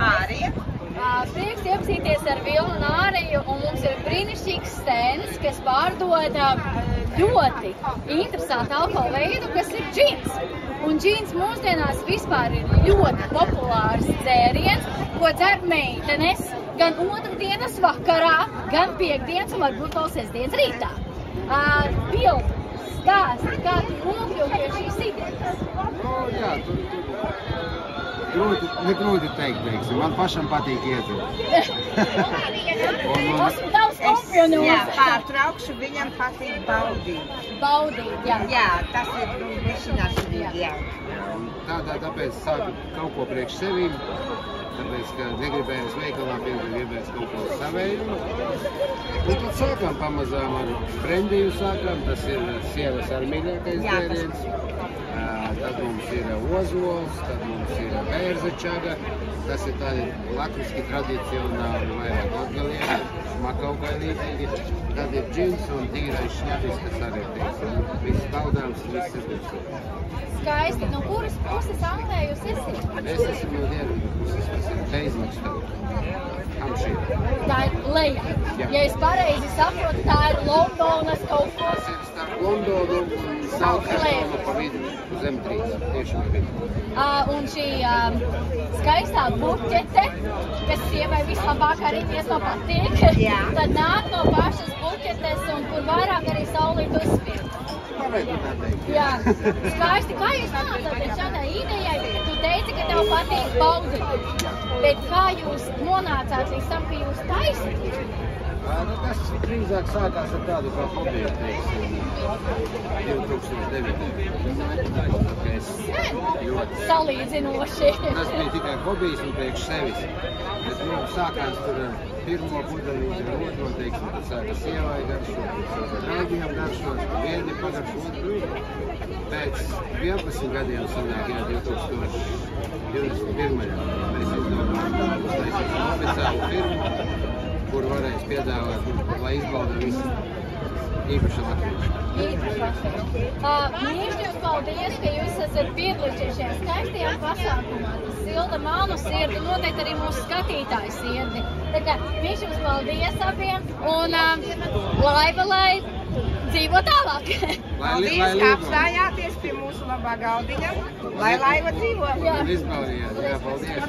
Ārija. Prieks iepazīties ar Vilnu un Āriju, un mums ir brīnišķīgs stends, kas pārdod ļoti interesantu alkohola veidu, kas ir džins. Un džins mūsdienās vispār ir ļoti populārs dzēriens, ko dzer meitenes gan otrdienas vakarā, gan piekdienas un varbūt vēl sestdienas rītā. Vilni, stāsti, kā tu nokļuvi pie šīs idejas? Jā, negrūti teikt, teiksim. Man pašam patīk iedzert. Daudz komponentu. Jā, pārtraukšu, viņam patīk baudīt. Baudīt, jā. Jā, tas ir višķināšana, jā. Tāpēc sāku kaut ko priekš sevīm, tāpēc, ka negribējos veikalā pirkt, gribējos kaut ko savēju. Un tad sākām pamazām ar brendiju sākām, tas ir sievas ar mīļākais dzēriens. Tad mums ir ozols, tad mums ir bērzačaga, tas ir tādi latviski tradicionāli vairāk latgalieši, makaukai līdzīgi. Tad ir džins un tīrais šņabis, kas arī ir teiksim. Viss baudāms, viss ir visu. Skaisti. No kuras puses Anglē jūs esat? Es esmu no dienvidu puses, tas ir Beizmakstava. Tā ir leja. Ja es pareizi saprotu, tā ir Londonas kaut ko. Tas ir starp Londonu un Southamptonu pa vidu, zem 3, tieši pa vidu. Un šī skaistā buķete, kas sievai vislabāk arī tiesā patīk, tad nāk no pašas buķetes un kur vairāk arī saulīt uzspīd. Varētu tā teikt. Jā, skaisti. Kā jūs nonācāties šādai idejai? Tu teici, ka tev patīk baudīt. Bet kā jūs nonācāt līdz tam, ka jūs taisat? Tas drīzāk sākās ar tādu kā hobiju, teiksim, 2009. Salīdzinoši. Tas bija tikai hobijs un priekš sevis. Bet sākās tur pirmo pudelīti ar otro, teiksim, tad sāka sievai garšot, tad draugiem garšot, vieni pagaršot. Pēc 11 gadiem sanāk, 2021. Mēs izdomājām uztaisīt oficiālu firmu, kur varēs piedāvāt, lai izbauda visu īpaši latviešu. Mīļš jums paldies, ka jūs esat piedalījušies šajā skaistajā pasākumā. Tas silda manu sirdi, noteikti arī mūsu skatītāju sirdi. Tā kā mīļš jums paldies abiem un lai dzīvo tālāk. Paldies, ka apstājāties pie mūsu labā galdiņa. Lai laiva dzīvo. Un izbaudījāt, jā, paldies.